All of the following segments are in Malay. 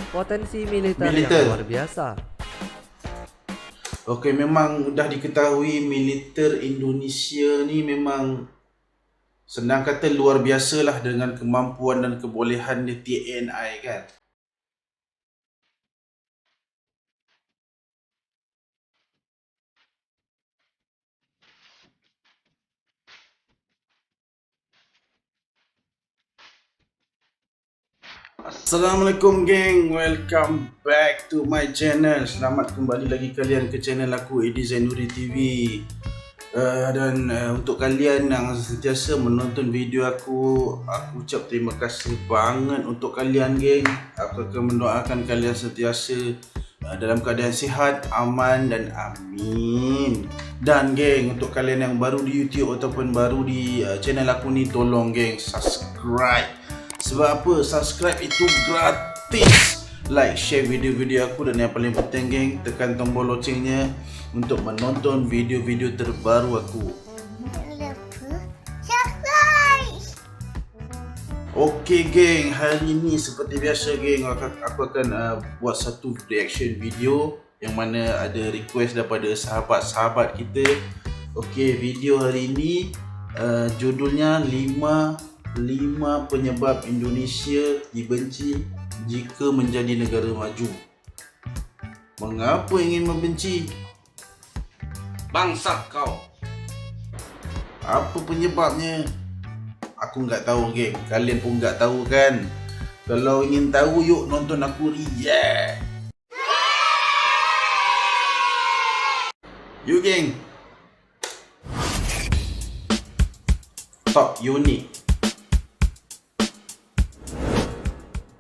potensi militer yang luar biasa. Okey, memang dah diketahui militer Indonesia ni memang senang kata luar biasalah dengan kemampuan dan kebolehan dia TNI kan. Assalamualaikum geng, welcome back to my channel. Selamat kembali lagi kalian ke channel aku, Edi Zainuri TV. Untuk kalian yang sentiasa menonton video aku ucap terima kasih banget untuk kalian geng. Aku akan mendoakan kalian sentiasa dalam keadaan sihat, aman dan amin. Dan geng, untuk kalian yang baru di YouTube ataupun baru di channel aku ni, tolong geng subscribe. Sebab apa? Subscribe itu gratis. Like, share video-video aku, dan yang paling penting geng, tekan tombol loncengnya untuk menonton video-video terbaru aku. Okey geng, hari ini seperti biasa geng, aku akan buat satu reaction video yang mana ada request daripada sahabat-sahabat kita. Okey, video hari ini judulnya 5 penyebab Indonesia dibenci jika menjadi negara maju. Mengapa ingin membenci? Bangsat kau. Apa penyebabnya? Aku enggak tahu geng. Kalian pun enggak tahu kan? Kalau ingin tahu, yuk nonton aku react. Yuk geng. Top unit.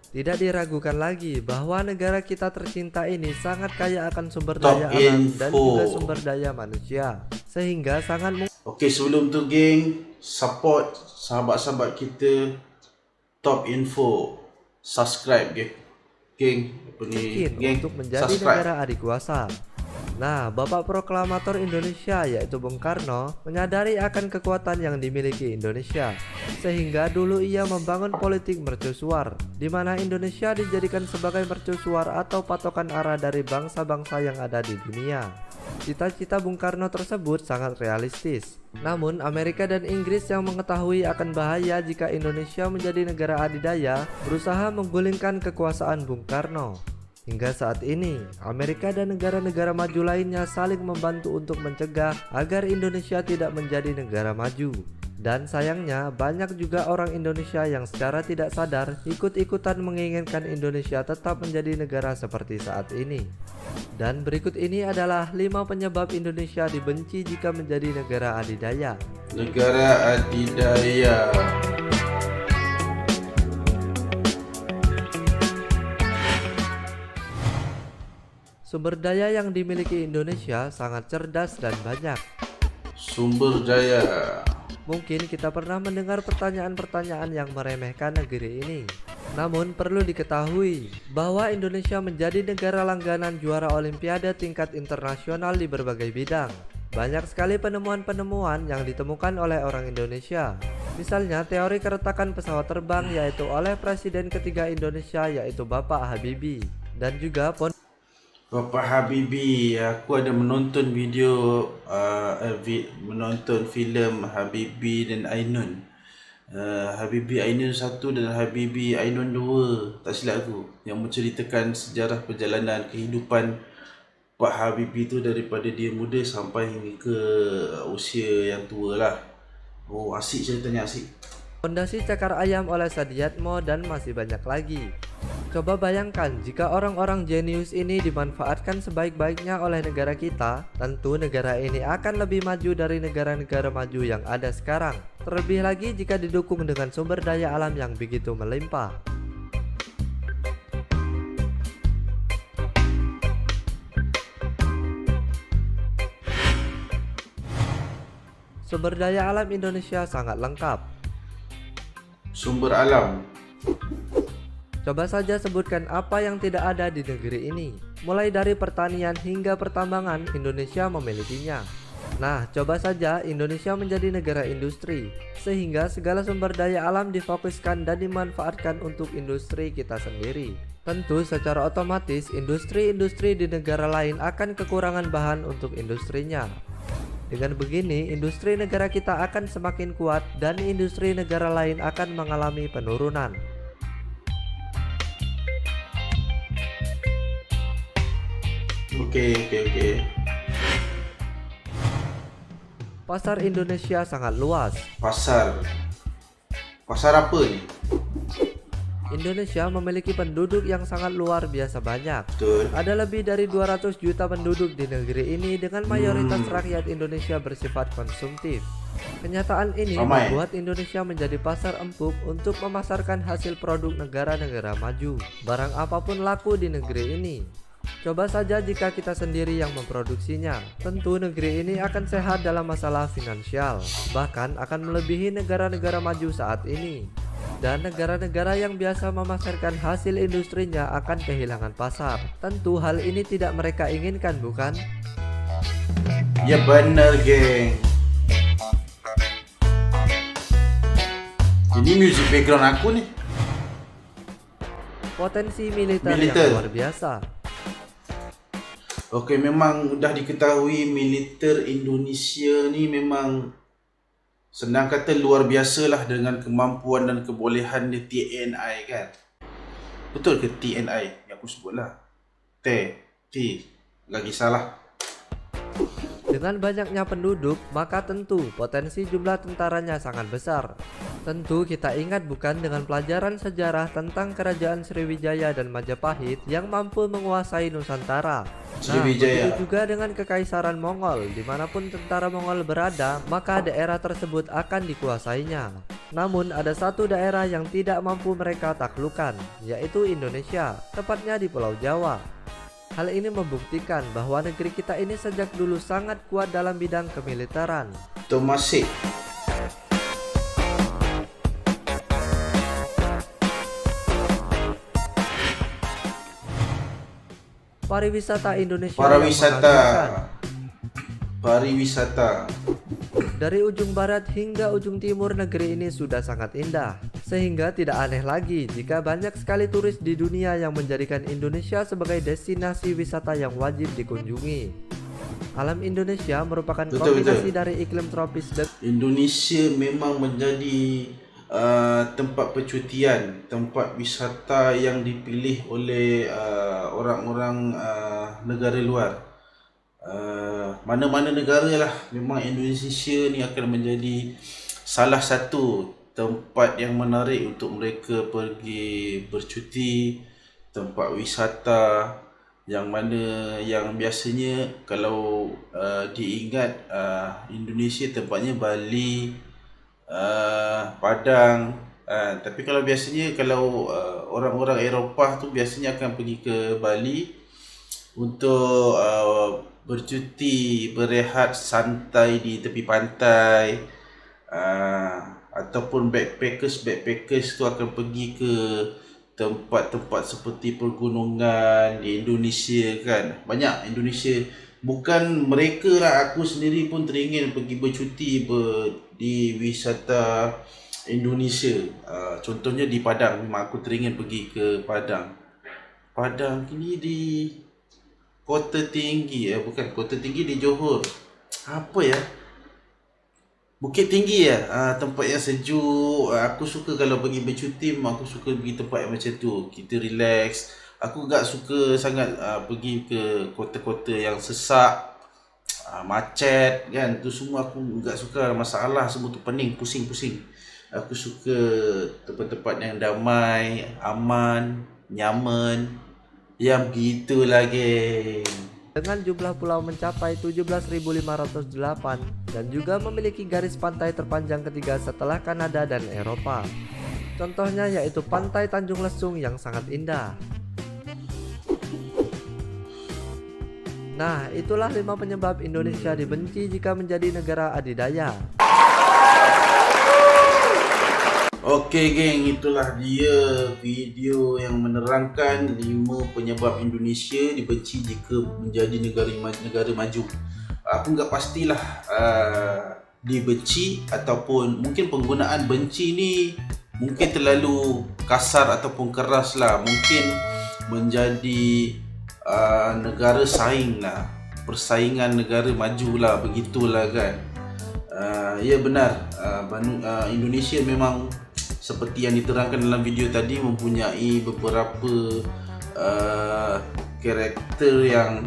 Tidak diragukan lagi bahwa negara kita tercinta ini sangat kaya akan sumber daya alam dan juga sumber daya manusia, sehingga sangat Okey, sebelum tu geng, support sahabat-sahabat kita Top Info. Subscribe geng. mungkin untuk menjadi negara adikuasa. Nah, Bapak Proklamator Indonesia yaitu Bung Karno menyadari akan kekuatan yang dimiliki Indonesia, sehingga dulu ia membangun politik mercusuar, di mana Indonesia dijadikan sebagai mercusuar atau patokan arah dari bangsa-bangsa yang ada di dunia. Cita-cita Bung Karno tersebut sangat realistis. Namun, Amerika dan Inggris yang mengetahui akan bahaya jika Indonesia menjadi negara adidaya berusaha menggulingkan kekuasaan Bung Karno. Hingga saat ini, Amerika dan negara-negara maju lainnya saling membantu untuk mencegah agar Indonesia tidak menjadi negara maju. Dan sayangnya, banyak juga orang Indonesia yang secara tidak sadar ikut-ikutan menginginkan Indonesia tetap menjadi negara seperti saat ini. Dan berikut ini adalah 5 penyebab Indonesia dibenci jika menjadi negara adidaya. Negara adidaya. Sumber daya yang dimiliki Indonesia sangat cerdas dan banyak. Sumber daya. Mungkin kita pernah mendengar pertanyaan-pertanyaan yang meremehkan negeri ini. Namun perlu diketahui bahwa Indonesia menjadi negara langganan juara olimpiade tingkat internasional di berbagai bidang. Banyak sekali penemuan-penemuan yang ditemukan oleh orang Indonesia. Misalnya teori keretakan pesawat terbang yaitu oleh Presiden ketiga Indonesia yaitu Bapak Habibie. Dan juga Bapak Habibie, aku ada menonton video menonton filem Habibie dan Ainun. Habibie Ainun 1 dan Habibie Ainun 2, tak silap aku, yang menceritakan sejarah perjalanan kehidupan Pak Habibie tu daripada dia muda sampai hingga ke usia yang tua lah. Oh, asik ceritanya, asik. Fondasi Cakar Ayam oleh Sadiatmo dan masih banyak lagi. Coba bayangkan jika orang-orang jenius ini dimanfaatkan sebaik-baiknya oleh negara kita, tentu negara ini akan lebih maju dari negara-negara maju yang ada sekarang. Terlebih lagi jika didukung dengan sumber daya alam yang begitu melimpah. Sumber daya alam Indonesia sangat lengkap. Sumber alam. Coba saja sebutkan apa yang tidak ada di negeri ini. Mulai dari pertanian hingga pertambangan, Indonesia memilikinya. Nah, coba saja Indonesia menjadi negara industri, sehingga segala sumber daya alam difokuskan dan dimanfaatkan untuk industri kita sendiri. Tentu secara otomatis industri-industri di negara lain akan kekurangan bahan untuk industrinya. Dengan begini, industri negara kita akan semakin kuat dan industri negara lain akan mengalami penurunan. Oke. Pasar Indonesia sangat luas. Pasar apa ni? Indonesia memiliki penduduk yang sangat luar biasa banyak. Betul. Ada lebih dari 200 juta penduduk di negeri ini dengan mayoritas rakyat Indonesia bersifat konsumtif. Kenyataan ini Ramai. membuat Indonesia menjadi pasar empuk untuk memasarkan hasil produk negara-negara maju. Barang apapun laku di negeri ini. Coba saja jika kita sendiri yang memproduksinya. Tentu negeri ini akan sehat dalam masalah finansial, bahkan akan melebihi negara-negara maju saat ini. Dan negara-negara yang biasa memasarkan hasil industrinya akan kehilangan pasar. Tentu hal ini tidak mereka inginkan, bukan? Ya benar, geng. Ini music background aku ni. Potensi militer yang luar biasa. Okey, memang dah diketahui militer Indonesia ni memang senang kata luar biasa lah dengan kemampuan dan kebolehan dia TNI kan. Betul ke TNI yang aku sebut lah? Tak kisahlah. Dengan banyaknya penduduk, maka tentu potensi jumlah tentaranya sangat besar. Tentu kita ingat bukan dengan pelajaran sejarah tentang kerajaan Sriwijaya dan Majapahit yang mampu menguasai Nusantara. Sriwijaya. Begitu juga dengan kekaisaran Mongol, dimanapun tentara Mongol berada, maka daerah tersebut akan dikuasainya. Namun ada satu daerah yang tidak mampu mereka taklukkan, yaitu Indonesia, tepatnya di Pulau Jawa. Hal ini membuktikan bahwa negeri kita ini sejak dulu sangat kuat dalam bidang kemiliteran. Temasek. Pariwisata Indonesia Pariwisata. Dari ujung barat hingga ujung timur negeri ini sudah sangat indah. Sehingga tidak aneh lagi jika banyak sekali turis di dunia yang menjadikan Indonesia sebagai destinasi wisata yang wajib dikunjungi. Alam Indonesia merupakan kombinasi dari iklim tropis dan Indonesia memang menjadi tempat percutian, tempat wisata yang dipilih oleh orang-orang negara luar. Mana-mana negara lah, memang Indonesia ni akan menjadi salah satu tempat yang menarik untuk mereka pergi bercuti, tempat wisata yang mana yang biasanya kalau diingat Indonesia tempatnya Bali, Padang, tapi kalau biasanya kalau orang-orang Eropah tu biasanya akan pergi ke Bali untuk bercuti, berehat santai di tepi pantai, ataupun backpackers tu akan pergi ke tempat-tempat seperti pergunungan di Indonesia kan. Banyak Indonesia, bukan mereka lah, aku sendiri pun teringin pergi bercuti di wisata Indonesia. Contohnya di Padang, memang aku teringin pergi ke Padang. Padang ni di Kota Tinggi, bukan Kota Tinggi di Johor. Apa ya? Bukit Tinggi ya, tempat yang sejuk. Aku suka kalau pergi bercuti, aku suka pergi tempat yang macam tu. Kita relax. Aku tak suka sangat pergi ke kota-kota yang sesak, macet kan. Tu semua aku tak suka, masalah semua tu pening, pusing-pusing. Aku suka tempat-tempat yang damai, aman, nyaman. Yang begitulah, geng. dengan jumlah pulau mencapai 17.508 dan juga memiliki garis pantai terpanjang ketiga setelah Kanada dan Eropa. Contohnya yaitu Pantai Tanjung Lesung yang sangat indah. Nah, itulah 5 penyebab Indonesia dibenci jika menjadi negara adidaya. Okey geng, itulah dia video yang menerangkan 5 penyebab Indonesia dibenci jika menjadi negara maju. Aku enggak pastilah dibenci ataupun mungkin penggunaan benci ni mungkin terlalu kasar ataupun keras lah. Mungkin menjadi negara saing lah, persaingan negara maju lah, begitulah kan. Ya benar, Indonesia memang seperti yang diterangkan dalam video tadi mempunyai beberapa karakter yang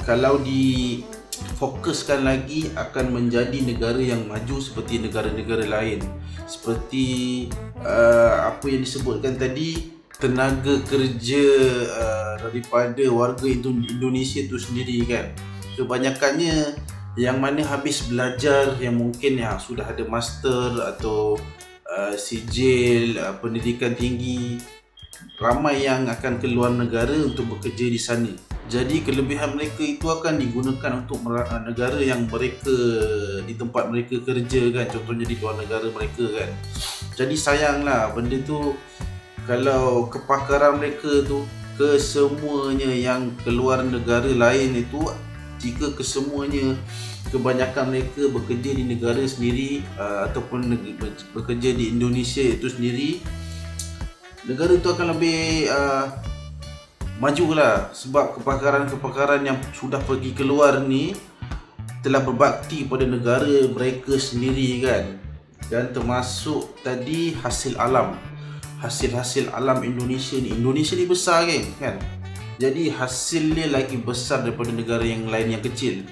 kalau difokuskan lagi akan menjadi negara yang maju seperti negara-negara lain. Seperti apa yang disebutkan tadi, tenaga kerja daripada warga Indonesia itu sendiri kan, kebanyakannya yang mana habis belajar, yang mungkin yang sudah ada master atau sijil pendidikan tinggi, ramai yang akan keluar negara untuk bekerja di sana. Jadi kelebihan mereka itu akan digunakan untuk negara yang mereka, di tempat mereka kerja kan, contohnya di luar negara mereka kan. Jadi sayanglah benda tu, kalau kepakaran mereka tu kesemuanya yang keluar negara lain itu, jika kesemuanya kebanyakan mereka bekerja di negara sendiri ataupun bekerja di Indonesia itu sendiri, negara itu akan lebih majulah, sebab kepakaran-kepakaran yang sudah pergi keluar ni telah berbakti pada negara mereka sendiri kan. Dan termasuk tadi hasil alam, hasil alam Indonesia ni besar kan. Jadi hasilnya lagi besar daripada negara yang lain yang kecil.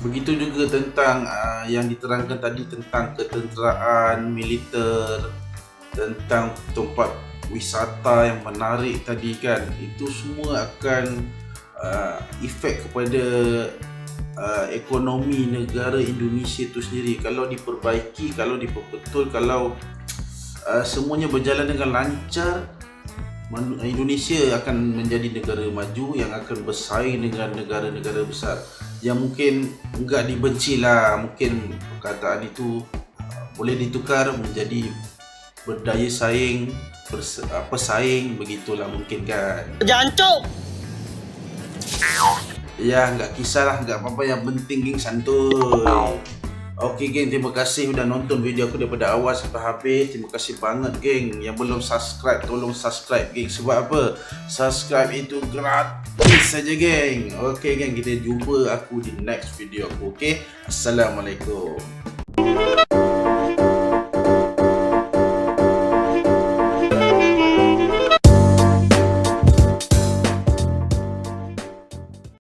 Begitu juga tentang yang diterangkan tadi tentang ketenteraan, militer, tentang tempat wisata yang menarik tadi kan, itu semua akan efek kepada ekonomi negara Indonesia itu sendiri. Kalau diperbaiki, kalau diperbetul, kalau semuanya berjalan dengan lancar, Indonesia akan menjadi negara maju yang akan bersaing dengan negara-negara besar yang mungkin enggak dibenci lah. Mungkin perkataan itu boleh ditukar menjadi berdaya saing, pesaing, begitulah mungkin kan. Jancuk. Ya, enggak kisahlah, enggak apa-apa, yang penting geng santuy. Okey geng, terima kasih sudah nonton video aku daripada awal sampai habis. Terima kasih banget geng. Yang belum subscribe, tolong subscribe geng. Sebab apa? Subscribe itu gratis saja geng. Okey geng, kita jumpa aku di next video aku. Okey, Assalamualaikum.